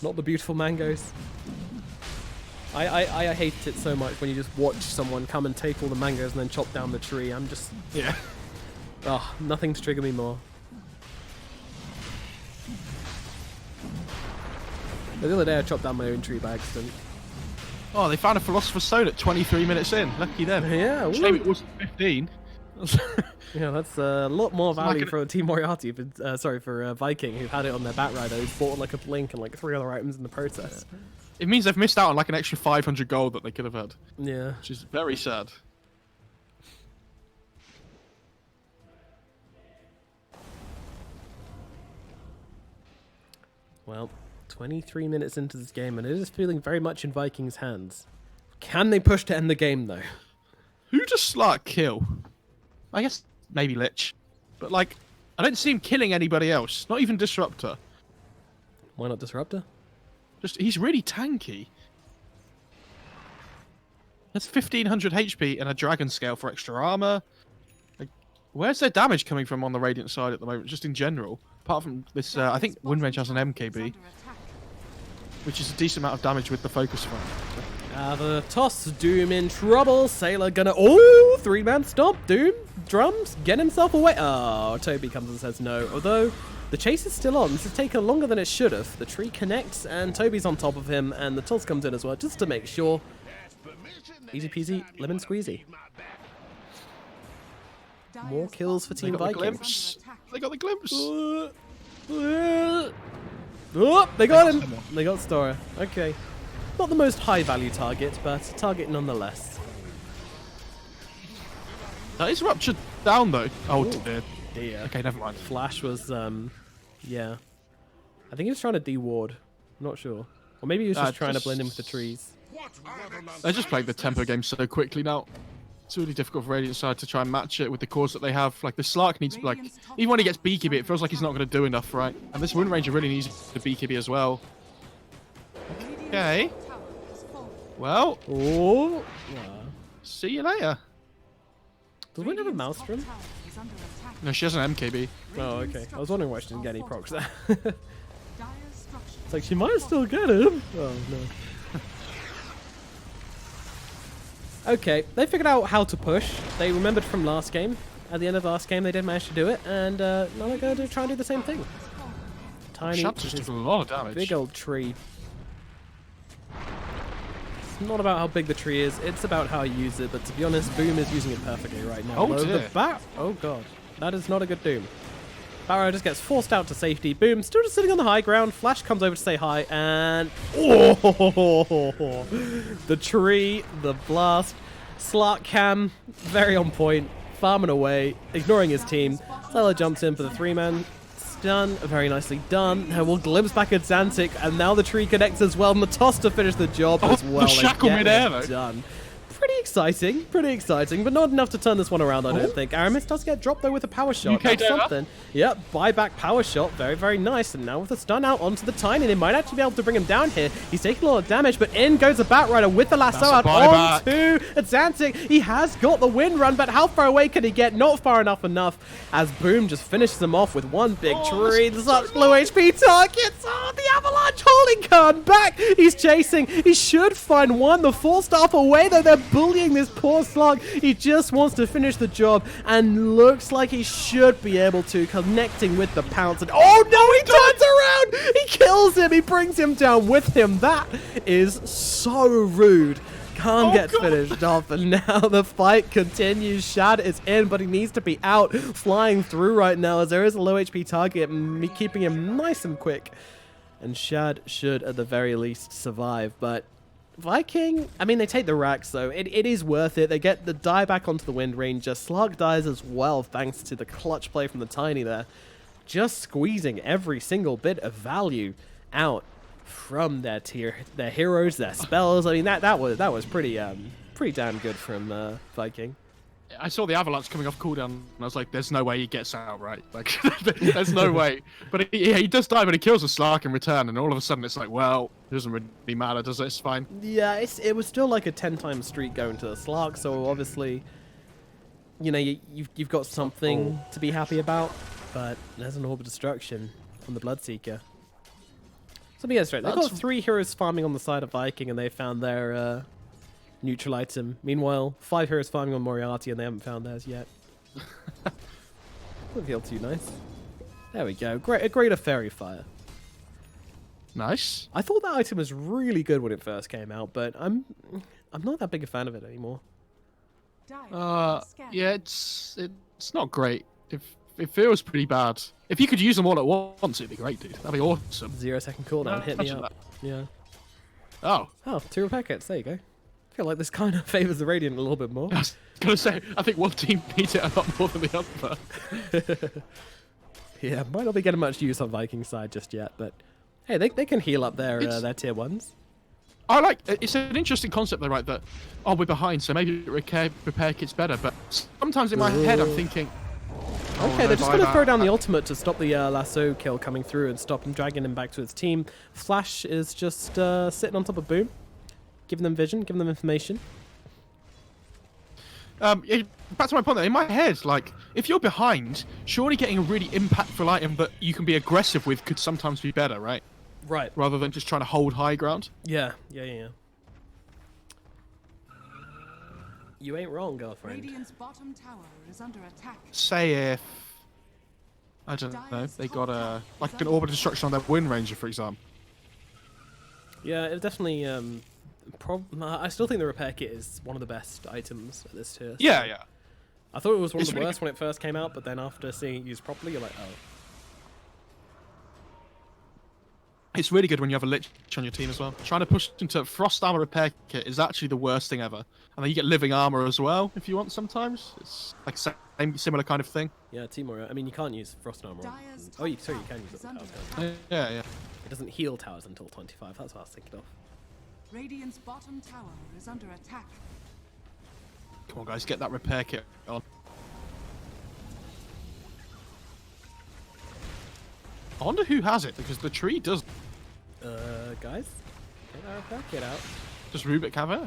not the beautiful mangoes. I hate it so much when you just watch someone come and take all the mangoes and then chop down the tree. I'm just... Yeah. Oh, nothing to trigger me more. The other day I chopped down my own tree by accident. Oh, they found a Philosopher's Stone at 23 minutes in. Lucky them. Yeah, Shame woo. it wasn't 15. Yeah, that's a lot more like value an- for Team Moriarty. For Viking, who've had it on their Bat Rider, who's bought like a Blink and like 3 other items in the process. It means they've missed out on like an extra 500 gold that they could have had, Yeah. which is very sad. Well, 23 minutes into this game, and it is feeling very much in Vikings' hands. Can they push to end the game, though? Who does Slark kill? I guess maybe Lich. But, like, I don't see him killing anybody else. Not even Disruptor. Why not Disruptor? Just, he's really tanky. That's 1500 HP and a Dragon Scale for extra armor. Like, where's their damage coming from on the Radiant side at the moment, just in general? Apart from this, I think Windrange has an MKB, which is a decent amount of damage with the Focus Fire. The toss, Doom in trouble. Sailor gonna... Oh, 3-man stop. Doom, drums, get himself away. Oh, Toby comes and says no. Although, the chase is still on. This has taken longer than it should have. The tree connects, and Toby's on top of him, and the toss comes in as well, just to make sure. Easy peasy, lemon squeezy. More kills for Team They got the Viking. glimpse. They got the glimpse. Oh, they got him. They got Stora. Okay. Not the most high value target, but a target nonetheless. That is ruptured down though. Oh Ooh. dear. Dear. Okay, never mind. Flash was, yeah. I think he was trying to de-ward. I'm not sure. Or maybe he was just trying to blend in with the trees. They're just playing the tempo game so quickly now. It's really difficult for Radiant side to try and match it with the cores that they have. Like, the Slark needs, like, even when he gets BKB, it feels like he's not going to do enough, right? And this Wind Ranger really needs the BKB as well. Okay. Well, Oh. Yeah. see you later. Does Wind have a Maelstrom? No, she has an MKB. Oh, okay. I was wondering why she didn't get any procs there. It's like, she might still get him. Oh, no. Okay, they figured out how to push. They remembered from last game. At the end of last game, they did manage to do it, and now they're going to try and do the same thing. Tiny, Shaps just took a lot of damage. big old tree. It's not about how big the tree is, it's about how you use it, but to be honest, Boom is using it perfectly right now. Oh, Although dear. the bat... Oh, God. That is not a good Doom. Barrow just gets forced out to safety. Boom, still just sitting on the high ground. Flash comes over to say hi, and... Oh! The tree, the blast. Slark Cam, very on point. Farming away, ignoring his team. Stella jumps in for the 3-man. Stun, very nicely done. Now we'll glimpse back at Xantic, and now the tree connects as well, and the toss to finish the job as well. the shackle They get mid-air, it though. done. Pretty exciting, but not enough to turn this one around, I don't think. Aramis does get dropped, though, with a power shot. UK That's Dova. something. Yep, buyback power shot. Very, very nice. And now with the stun out onto the Tiny, they might actually be able to bring him down here. He's taking a lot of damage, but in goes the Bat Rider with the lasso That's a out buyback. onto Xantic. He has got the wind run, but how far away can he get? Not far enough as Boom just finishes him off with one big tree. Such low HP targets. Oh, the Avalanche holding Khan back. He's chasing. He should find one. The 4-staff away, though. They're bullying this poor Slug. He just wants to finish the job and looks like he should be able to, connecting with the pounce. And oh no, he turns around. He kills him. He brings him down with him. That is so rude. Khan gets finished off, and now the fight continues. Shad is in, but he needs to be out, flying through right now, as there is a low HP target, keeping him nice and quick. And Shad should, at the very least, survive. But Viking, I mean, they take the racks, though. It is worth it. They get the die back onto the Wind Ranger. Slug dies as well, thanks to the clutch play from the Tiny there. Just squeezing every single bit of value out from their heroes, their spells. I mean, that was pretty damn good from Viking. I saw the Avalanche coming off cooldown, and I was like, there's no way he gets out, right? Like, there's no way. But he does die, but he kills a Slark in return, and all of a sudden it's like, well, it doesn't really matter, does it? It's fine. Yeah, it was still like a 10-time streak going to the Slark, so obviously, you know, you've got something to be happy about, but there's an Orb of Destruction from the Bloodseeker. So be straight. They've got 3 heroes farming on the side of Viking, and they found their neutral item. Meanwhile, 5 heroes farming on Moriarty, and they haven't found theirs yet. Doesn't feel too nice. There we go. A greater fairy fire. Nice. I thought that item was really good when it first came out, but I'm not that big a fan of it anymore. Yeah, it's not great. It feels pretty bad. If you could use them all at once, it'd be great, dude. That'd be awesome. 0-second cooldown. Hit me Imagine up. Yeah. Oh. Oh, 2 repair kits. There you go. I feel like this kind of favors the Radiant a little bit more. I was gonna say, I think one team needs it a lot more than the other. Yeah, might not be getting much use on Viking side just yet, but hey, they can heal up their tier 1s. I like it's an interesting concept though, right? That we're behind, so maybe repair kit's better. But sometimes in my head, I'm thinking, Okay, they're just going to throw down the ultimate to stop the lasso kill coming through and stop him dragging him back to his team. Flash is just sitting on top of Boom, giving them vision, giving them information. Yeah, back to my point there. In my head, like, if you're behind, surely getting a really impactful item that you can be aggressive with could sometimes be better, right? Right. Rather than just trying to hold high ground. Yeah. You ain't wrong, girlfriend. Radiant's bottom tower is under attack. Say if, I don't know, they got like an orbital destruction on their Wind Ranger, for example. Yeah, it definitely. I still think the repair kit is one of the best items at this tier. Yeah. I thought it was one of It's the really worst when it first came out, but then after seeing it used properly, you're like, oh. It's really good when you have a Lich on your team as well. Trying to push into Frost Armor Repair Kit is actually the worst thing ever. And then you get Living Armor as well, if you want sometimes. It's like same similar kind of thing. Yeah, Team Moriarty. I mean, you can't use Frost Armor. Oh, you can use it. Yeah. It doesn't heal towers until 25. That's what I was thinking of. Radiant's bottom tower is under attack. Come on, guys, get that Repair Kit on. I wonder who has it, because the tree does. Guys? Get our repair kit out. Does Rubik have it?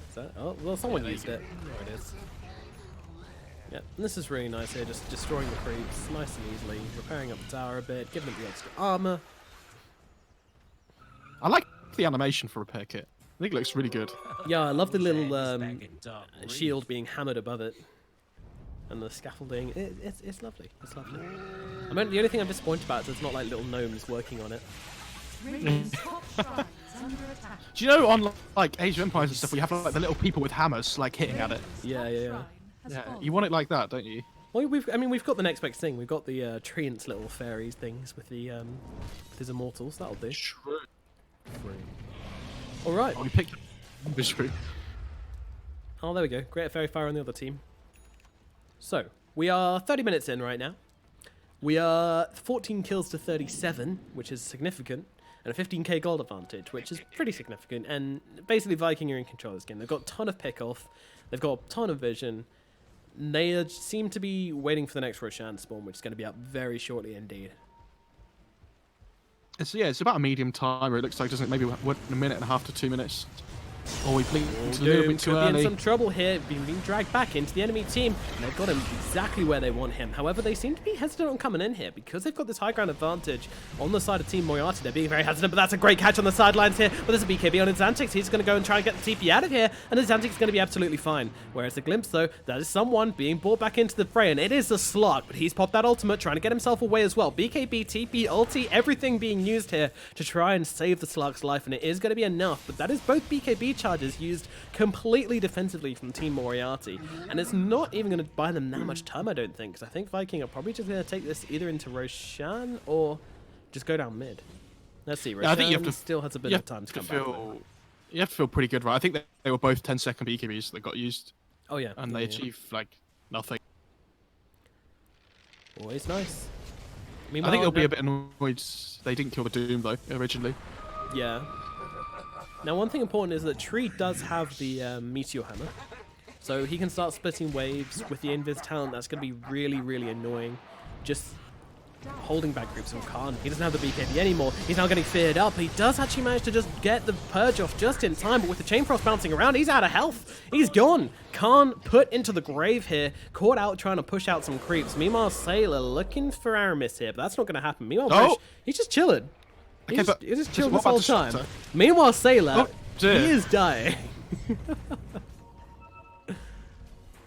Is that? Oh, well, someone used it. There it is. Yeah, and this is really nice here, just destroying the creeps nice and easily, repairing up the tower a bit, giving it the extra armor. I like the animation for Repair Kit. I think it looks really good. Yeah, I love the little shield being hammered above it. And the scaffolding, it's lovely. It's lovely. I mean, the only thing I'm disappointed about is it's not like little gnomes working on it. Radiant's top shrine is under attack. Do you know on like Age of Empires and stuff, we have like the little people with hammers like hitting at it? Yeah. Yeah, you want it like that, don't you? Well, we've got the next best thing. We've got the Treant's little fairies things with the with his immortals. That'll do. True. All right. Oh, we picked True. Oh, there we go. Great fairy fire on the other team. So we are 30 minutes in right now. We are 14 kills to 37, which is significant, and a 15k gold advantage, which is pretty significant. And basically, Viking are in control of this game. They've got a ton of pick-off. They've got a ton of vision. They seem to be waiting for the next Roshan spawn, which is going to be up very shortly indeed. It's about a medium timer. It looks like, doesn't it? Maybe a minute and a half to 2 minutes. Oh, we blinked a little bit too could be in early. some trouble here, being dragged back into the enemy team, and they've got him exactly where they want him. However, they seem to be hesitant on coming in here because they've got this high ground advantage on the side of Team Moriarty. They're being very hesitant, but that's a great catch on the sidelines here. But there's a BKB on his Antics. He's going to go and try and get the TP out of here, and his Antics is going to be absolutely fine. Whereas the Glimpse, though, that is someone being brought back into the fray, and it is the Slug, but he's popped that ultimate, trying to get himself away as well. BKB, TP, ulti, everything being used here to try and save the Slug's life, and it is going to be enough. But that is both BKB charges used completely defensively from Team Moriarty, and it's not even going to buy them that much time, I don't think, because I think Viking are probably just going to take this either into Roshan or just go down mid. Let's see. Roshan I think you have to, still has a bit of time to come back. You have to feel pretty good, right? I think they were both 10-second BKBs that got used. Oh yeah, and they achieved like nothing. Always nice. I think they'll be a bit annoyed they didn't kill the Doom though originally. Yeah. Now, one thing important is that Tree does have the Meteor Hammer, so he can start splitting waves with the Invis talent. That's going to be really, really annoying. Just holding back groups from Khan. He doesn't have the BKB anymore. He's now getting feared up. He does actually manage to just get the Purge off just in time, but with the Chain Frost bouncing around, he's out of health. He's gone. Khan put into the grave here, caught out trying to push out some creeps. Meanwhile, Sailor looking for Aramis here, but that's not going to happen. Meanwhile, Bush, he's just chilling. He's just chilled this whole time. Meanwhile, Sailor, he is dying.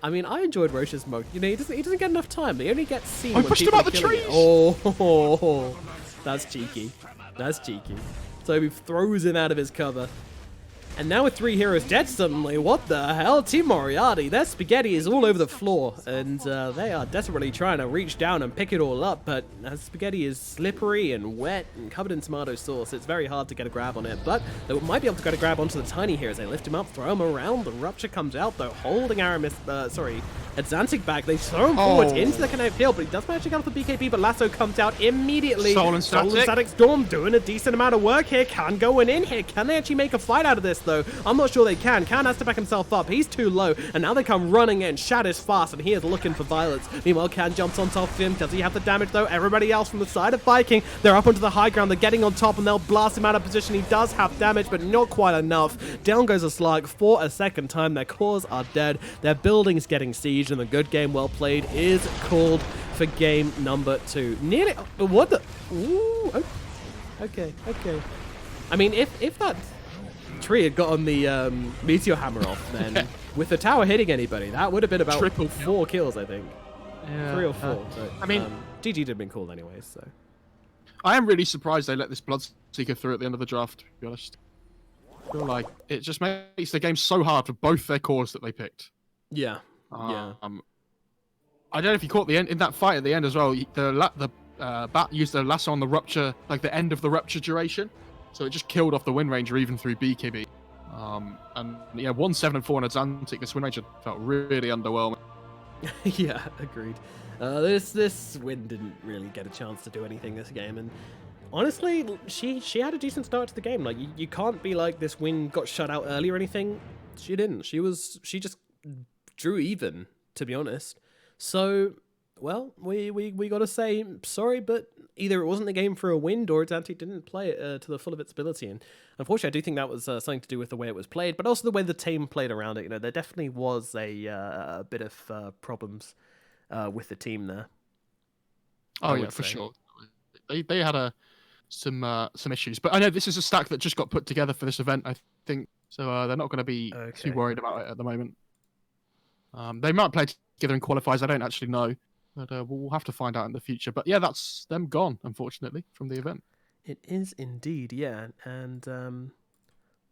I mean, I enjoyed Roche's smoke. You know, he doesn't get enough time. He only gets seen when pushed him people out are the killing trees. it. Oh, that's cheeky. That's cheeky. So he throws him out of his cover. And now with 3 heroes dead suddenly, what the hell? Team Moriarty, their spaghetti is all over the floor, and they are desperately trying to reach down and pick it all up, but spaghetti is slippery and wet and covered in tomato sauce. It's very hard to get a grab on it, but they might be able to get a grab onto the tiny heroes. They lift him up, throw him around, the Rupture comes out though, holding Atlantic back. They throw him forward into the kinetic field, but he does manage to get off the BKB, but Lasso comes out immediately. Soul and Static Storm doing a decent amount of work here, Can going in here. Can they actually make a fight out of this though? I'm not sure they can. Can has to back himself up. He's too low, and now they come running in. Shad is fast, and he is looking for violence. Meanwhile, Can jumps on top of him. Does he have the damage though? Everybody else from the side of Viking, they're up onto the high ground. They're getting on top, and they'll blast him out of position. He does have damage, but not quite enough. Down goes a slug for a second time. Their cores are dead. Their building's getting sieged, and the good game well played is called for game number 2. Nearly. What the? Ooh. Okay. I mean, if that tree had gotten the meteor hammer off, then with the tower hitting anybody, that would have been about Triple 4 kills, I think. Yeah. 3 or 4. But, I mean, GG did have been cool anyways. So I am really surprised they let this Bloodseeker through at the end of the draft, to be honest. I feel like it just makes the game so hard for both their cores that they picked. yeah. I don't know if you caught the end in that fight at the end as well. The Bat used the lasso on the Rupture, like the end of the Rupture duration, so it just killed off the Wind Ranger even through BKB. And yeah, 1-7-4 on Atlantic. This Wind Ranger felt really underwhelming. Yeah, agreed. This Win didn't really get a chance to do anything this game, and honestly, she had a decent start to the game. Like you can't be like this Win got shut out early or anything. She didn't. She just drew even, to be honest. So, well, we gotta say sorry, but either it wasn't the game for a Wind or Atlantic didn't play it to the full of its ability. And unfortunately, I do think that was something to do with the way it was played, but also the way the team played around it. You know, there definitely was a bit of problems with the team there. Oh yeah, for sure. They had some issues, but I know this is a stack that just got put together for this event, I think, so they're not going to be too worried about it at the moment. They might play together in qualifiers. I don't actually know, but we'll have to find out in the future. But yeah, that's them gone, unfortunately, from the event. It is indeed, yeah, and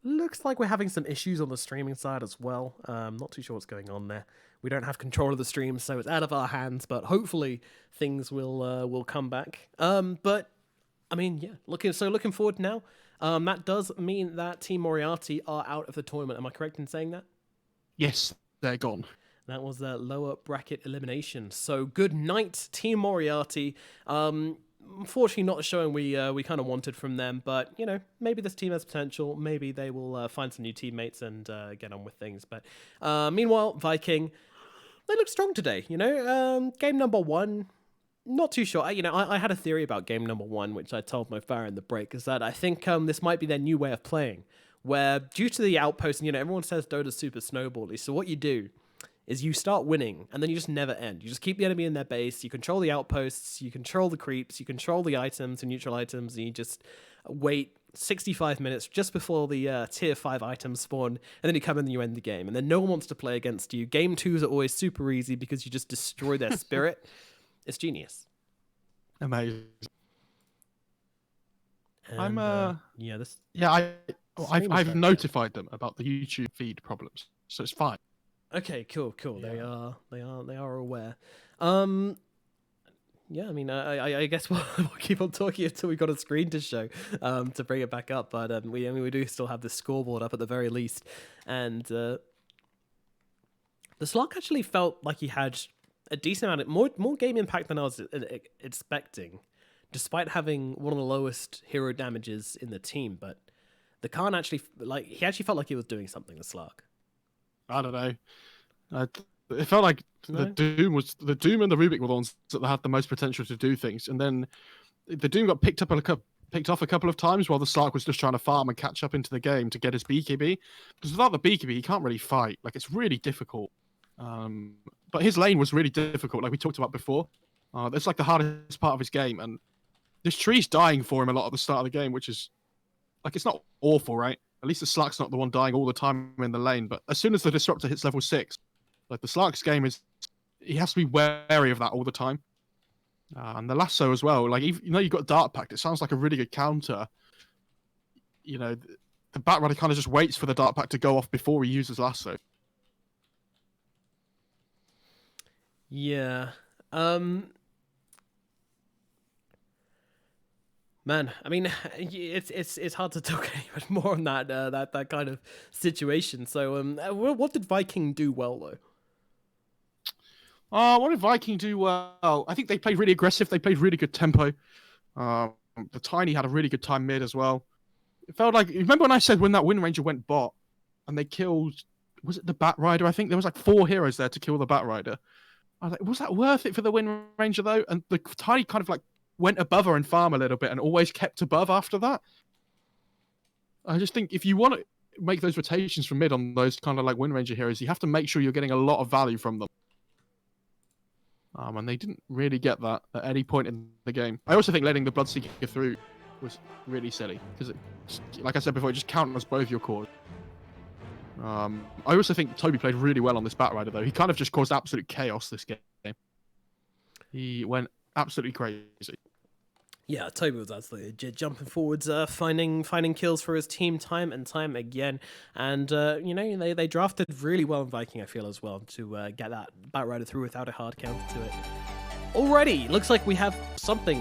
looks like we're having some issues on the streaming side as well. Not too sure what's going on there. We don't have control of the stream, so it's out of our hands. But hopefully things will come back. But I mean, yeah, looking forward now. That does mean that Team Moriarty are out of the tournament. Am I correct in saying that? Yes, they're gone. That was a lower bracket elimination. So good night, Team Moriarty. Unfortunately, not showing we kind of wanted from them, but you know, maybe this team has potential. Maybe they will find some new teammates and get on with things. But meanwhile, Viking, they look strong today. You know, game number 1. Not too sure. I had a theory about game number 1, which I told my fire in the break, is that I think this might be their new way of playing, where due to the outpost, and everyone says Dota's super snowbally. So what you do is you start winning, and then you just never end. You just keep the enemy in their base, you control the outposts, you control the creeps, you control the items and neutral items, and you just wait 65 minutes just before the tier 5 items spawn, and then you come in and you end the game. And then no one wants to play against you. Game 2s are always super easy because you just destroy their spirit. It's genius. Amazing. And, I've notified them about the YouTube feed problems, so it's fine. Okay, cool. Yeah. They are aware. Yeah, I mean, I guess we'll keep on talking until we got a screen to show to bring it back up. But we do still have the scoreboard up at the very least, and the Slug actually felt like he had a decent amount of more game impact than I was expecting, despite having one of the lowest hero damages in the team. But the Khan actually felt like he was doing something. The Slug. I don't know. It felt like the Doom and the Rubik were the ones that had the most potential to do things, and then the Doom got picked off a couple of times while the Slark was just trying to farm and catch up into the game to get his BKB. Because without the BKB, he can't really fight. Like, it's really difficult. But his lane was really difficult, like we talked about before. That's like the hardest part of his game, and this tree's dying for him a lot at the start of the game, which is like, it's not awful, right? At least the Slark's not the one dying all the time in the lane. But as soon as the Disruptor hits level 6, like the Slark's game is, he has to be wary of that all the time. And the Lasso as well. Like, you've got Dart Pact. It sounds like a really good counter. The the Batrider kind of just waits for the Dark Pack to go off before he uses Lasso. Yeah. Man, I mean, it's hard to talk any much more on that kind of situation. So, what did Viking do well though? What did Viking do well? I think they played really aggressive. They played really good tempo. The Tiny had a really good time mid as well. It felt like, remember when I said when that Wind Ranger went bot and they killed, was it the Batrider? I think there was like 4 heroes there to kill the Batrider. I was like, was that worth it for the Wind Ranger though? And the Tiny kind of like went above her in farm a little bit and always kept above after that. I just think if you want to make those rotations from mid on those kind of like Wind Ranger heroes, you have to make sure you're getting a lot of value from them. And they didn't really get that at any point in the game. I also think letting the Bloodseeker through was really silly because, like I said before, it just counters both your cores. I also think Toby played really well on this Batrider though. He kind of just caused absolute chaos this game. He went absolutely crazy. Yeah, Toby was absolutely legit, jumping forwards, finding kills for his team time and time again. And, you know, they drafted really well in Viking, I feel, as well, to get that Batrider through without a hard counter to it. Alrighty, looks like we have something